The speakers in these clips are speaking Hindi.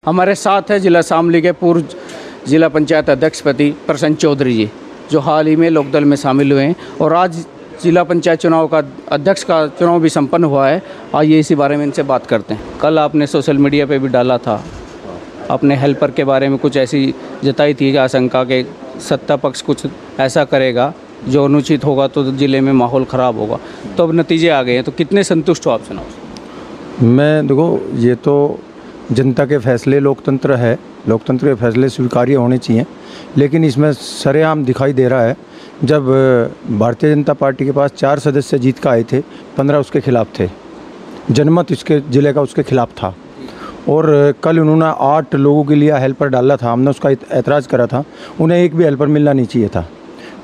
हमारे साथ है जिला शामली के पूर्व जिला पंचायत अध्यक्ष पति प्रसन्न चौधरी जी, जो हाल ही में लोकदल में शामिल हुए हैं और आज जिला पंचायत चुनाव का अध्यक्ष का चुनाव भी संपन्न हुआ है। आइए इसी बारे में इनसे बात करते हैं। कल आपने सोशल मीडिया पे भी डाला था, अपने हेल्पर के बारे में कुछ ऐसी जताई थी आशंका के सत्ता पक्ष कुछ ऐसा करेगा जो अनुचित होगा तो ज़िले में माहौल ख़राब होगा, तो अब नतीजे आ गए हैं, तो कितने संतुष्ट हो आप चुनाव से? मैं देखो, ये तो जनता के फैसले, लोकतंत्र है, लोकतंत्र के फैसले स्वीकार्य होने चाहिए, लेकिन इसमें सरेआम दिखाई दे रहा है जब भारतीय जनता पार्टी के पास 4 सदस्य जीत का आए थे, 15 उसके खिलाफ थे, जनमत इसके ज़िले का उसके खिलाफ था। और कल उन्होंने 8 लोगों के लिए हेल्पर डाला था, हमने उसका ऐतराज़ करा था, उन्हें एक भी हेल्पर मिलना नहीं चाहिए था,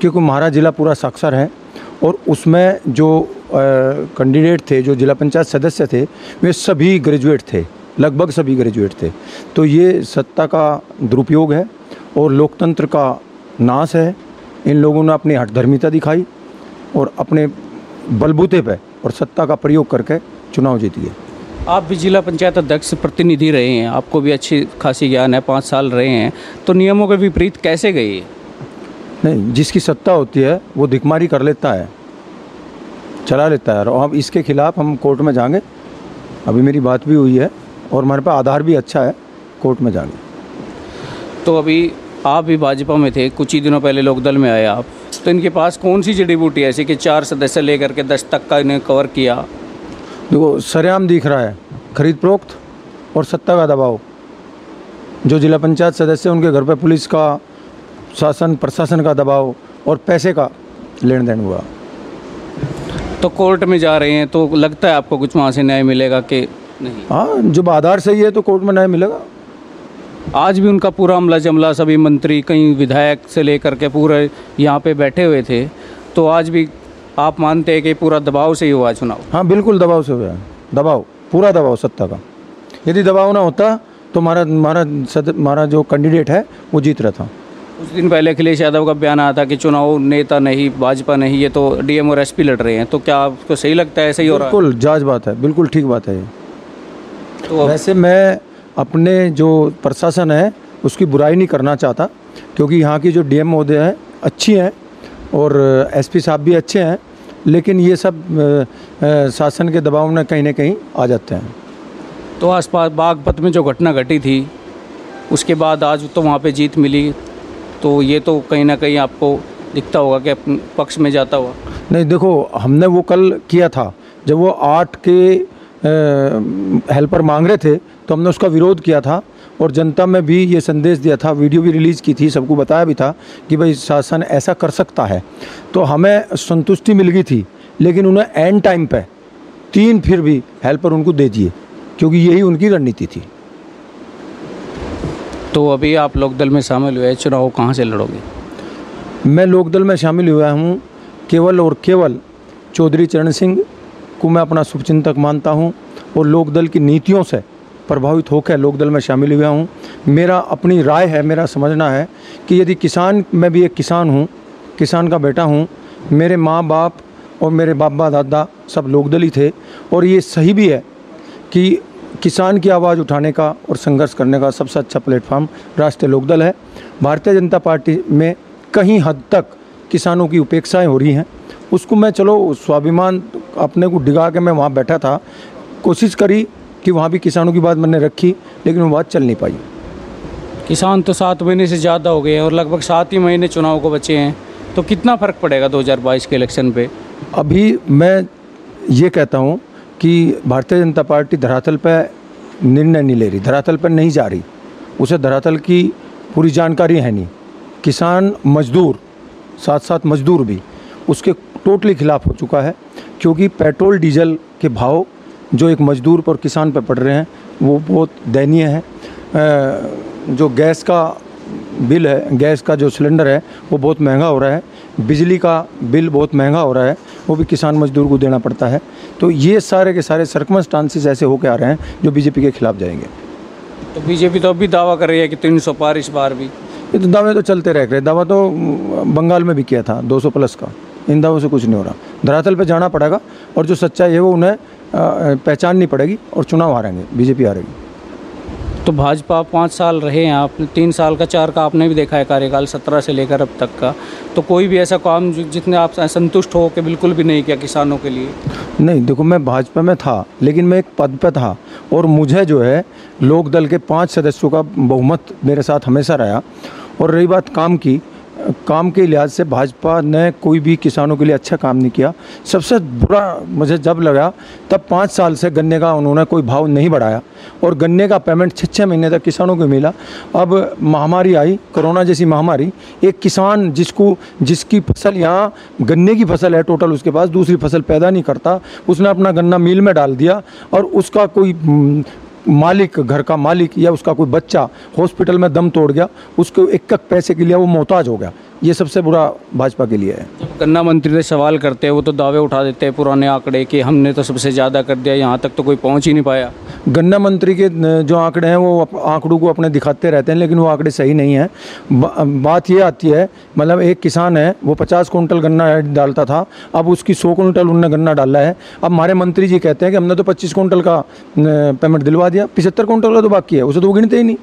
क्योंकि हमारा ज़िला पूरा साक्षर है और उसमें जो कैंडिडेट थे, जो जिला पंचायत सदस्य थे, वे सभी ग्रेजुएट थे, लगभग सभी ग्रेजुएट थे। तो ये सत्ता का दुरुपयोग है और लोकतंत्र का नाश है। इन लोगों ने अपनी हठधर्मिता दिखाई और अपने बलबूते पे और सत्ता का प्रयोग करके चुनाव जीत गए। आप भी जिला पंचायत अध्यक्ष प्रतिनिधि रहे हैं, आपको भी अच्छी खासी ज्ञान है, 5 साल रहे हैं, तो नियमों के विपरीत कैसे गई? नहीं, जिसकी सत्ता होती है वो धिक्मारी कर लेता है, चला लेता है। और अब इसके खिलाफ हम कोर्ट में जाएंगे, अभी मेरी बात भी हुई है और हमारे पास आधार भी अच्छा है, कोर्ट में जाएंगे। तो अभी आप भी भाजपा में थे, कुछ ही दिनों पहले लोकदल में आए आप, तो इनके पास कौन सी जड़ी बूटी ऐसी कि 4 सदस्य लेकर के 10 तक का इन्हें कवर किया? देखो, सरेआम दिख रहा है खरीद फरोख्त और सत्ता का दबाव। जो जिला पंचायत सदस्य उनके घर पे पुलिस का, शासन प्रशासन का दबाव और पैसे का लेन देन हुआ। तो कोर्ट में जा रहे हैं, तो लगता है आपको कुछ वहाँ से न्याय मिलेगा कि नहीं? हाँ, जब आधार सही है तो कोर्ट में न्याय मिलेगा। आज भी उनका पूरा अमला जमला, सभी मंत्री, कई विधायक से लेकर के पूरे यहाँ पे बैठे हुए थे, तो आज भी आप मानते हैं कि पूरा दबाव से ही हुआ चुनाव? हाँ, बिल्कुल दबाव से हुआ है, दबाव, पूरा दबाव सत्ता का। यदि दबाव ना होता तो हमारा जो कैंडिडेट है वो जीत रहा था। कुछ दिन पहले अखिलेश यादव का बयान आया था कि चुनाव नेता नहीं, भाजपा नहीं, ये तो डीएम और एसपी लड़ रहे हैं, तो क्या आपको सही लगता है? सही हो रहा है? बिल्कुल जायज़ बात है, बिल्कुल ठीक बात है ये। तो वैसे मैं अपने जो प्रशासन है उसकी बुराई नहीं करना चाहता, क्योंकि यहाँ की जो डीएम महोदय है अच्छी हैं और एसपी साहब भी अच्छे हैं, लेकिन ये सब शासन के दबाव में कहीं ना कहीं आ जाते हैं। तो आसपास बागपत में जो घटना घटी थी उसके बाद आज तो वहाँ पे जीत मिली, तो ये तो कहीं ना कहीं आपको दिखता होगा कि अपने पक्ष में जाता हुआ? नहीं, देखो, हमने वो कल किया था जब वो 8 के हेल्पर मांग रहे थे, तो हमने उसका विरोध किया था और जनता में भी ये संदेश दिया था, वीडियो भी रिलीज़ की थी, सबको बताया भी था कि भाई शासन ऐसा कर सकता है। तो हमें संतुष्टि मिल गई थी, लेकिन उन्हें एंड टाइम पे 3 फिर भी हेल्पर उनको दे दिए, क्योंकि यही उनकी रणनीति थी। तो अभी आप लोकदल में शामिल हुए, चुनाव कहाँ से लड़ोगे? मैं लोकदल में शामिल हुआ हूँ केवल और केवल चौधरी चरण सिंह को मैं अपना शुभचिंतक मानता हूँ और लोकदल की नीतियों से प्रभावित होकर लोकदल में शामिल हुआ हूँ। मेरा अपनी राय है, मेरा समझना है कि यदि किसान, मैं भी एक किसान हूँ, किसान का बेटा हूँ, मेरे माँ बाप और मेरे बाबा दादा सब लोकदली थे और ये सही भी है कि किसान की आवाज़ उठाने का और संघर्ष करने का सबसे अच्छा प्लेटफॉर्म राष्ट्रीय लोकदल है। भारतीय जनता पार्टी में कहीं हद तक किसानों की उपेक्षाएं हो रही हैं, उसको मैं, चलो, स्वाभिमान अपने को डिगा के मैं वहाँ बैठा था, कोशिश करी कि वहाँ भी किसानों की बात मैंने रखी, लेकिन वो बात चल नहीं पाई। किसान तो 7 महीने से ज़्यादा हो गए हैं और लगभग 7 ही महीने चुनाव को बचे हैं, तो कितना फ़र्क पड़ेगा 2022 के इलेक्शन पे? अभी मैं ये कहता हूँ कि भारतीय जनता पार्टी धरातल पर निर्णय नहीं ले रही, धरातल पर नहीं जा रही, उसे धरातल की पूरी जानकारी है नहीं। किसान, मजदूर, साथ साथ मजदूर भी उसके टोटली खिलाफ हो चुका है, क्योंकि पेट्रोल डीजल के भाव जो एक मजदूर पर किसान पर पड़ रहे हैं वो बहुत दयनीय है। जो गैस का बिल है, गैस का जो सिलेंडर है वो बहुत महंगा हो रहा है, बिजली का बिल बहुत महंगा हो रहा है, वो भी किसान मजदूर को देना पड़ता है। तो ये सारे के सारे सर्कमस्टांसिस ऐसे होकर आ रहे हैं जो बीजेपी के खिलाफ जाएंगे। तो बीजेपी तो अभी दावा कर रही है कि 300 पार इस बार भी। ये तो दावे तो चलते रह गए, दावा तो बंगाल में भी किया था 200 प्लस का, इन दावों से कुछ नहीं हो रहा। धरातल पे जाना पड़ेगा और जो सच्चाई है वो उन्हें पहचाननी पड़ेगी और चुनाव हारेंगे, बीजेपी हारेगी। तो भाजपा 5 साल रहे हैं आप, 3 साल का 4 का आपने भी देखा है कार्यकाल, 17 से लेकर अब तक का, तो कोई भी ऐसा काम जितने आप संतुष्ट हो कि बिल्कुल भी नहीं किया किसानों के लिए? नहीं, देखो मैं भाजपा में था, लेकिन मैं एक पद पे था और मुझे जो है लोक दल के 5 सदस्यों का बहुमत मेरे साथ हमेशा रहा। और रही बात काम के लिहाज से भाजपा ने कोई भी किसानों के लिए अच्छा काम नहीं किया। सबसे बुरा मुझे जब लगा तब 5 साल से गन्ने का उन्होंने कोई भाव नहीं बढ़ाया और गन्ने का पेमेंट 6-6 महीने तक किसानों को मिला। अब महामारी आई, कोरोना जैसी महामारी, एक किसान जिसकी फसल यहाँ गन्ने की फसल है टोटल, उसके पास दूसरी फसल पैदा नहीं करता, उसने अपना गन्ना मिल में डाल दिया और उसका कोई मालिक, घर का मालिक या उसका कोई बच्चा हॉस्पिटल में दम तोड़ गया, उसको एक पैसे के लिए वो मोहताज हो गया। ये सबसे बुरा भाजपा के लिए है। जब गन्ना मंत्री से सवाल करते हैं वो तो दावे उठा देते हैं पुराने आंकड़े कि हमने तो सबसे ज़्यादा कर दिया, यहाँ तक तो कोई पहुँच ही नहीं पाया। गन्ना मंत्री के जो आंकड़े हैं वो आंकड़ों को अपने दिखाते रहते हैं, लेकिन वो आंकड़े सही नहीं हैं। बात ये आती है, मतलब एक किसान है वो 50 कुंटल गन्ना डालता था, अब उसकी 100 कुंटल उनने गन्ना डाला है। अब हमारे मंत्री जी कहते हैं कि हमने तो 25 कुंटल का पेमेंट दिलवा दिया, 75 कुंटल का तो बाकी है, उसे तो वो गिनते ही नहीं।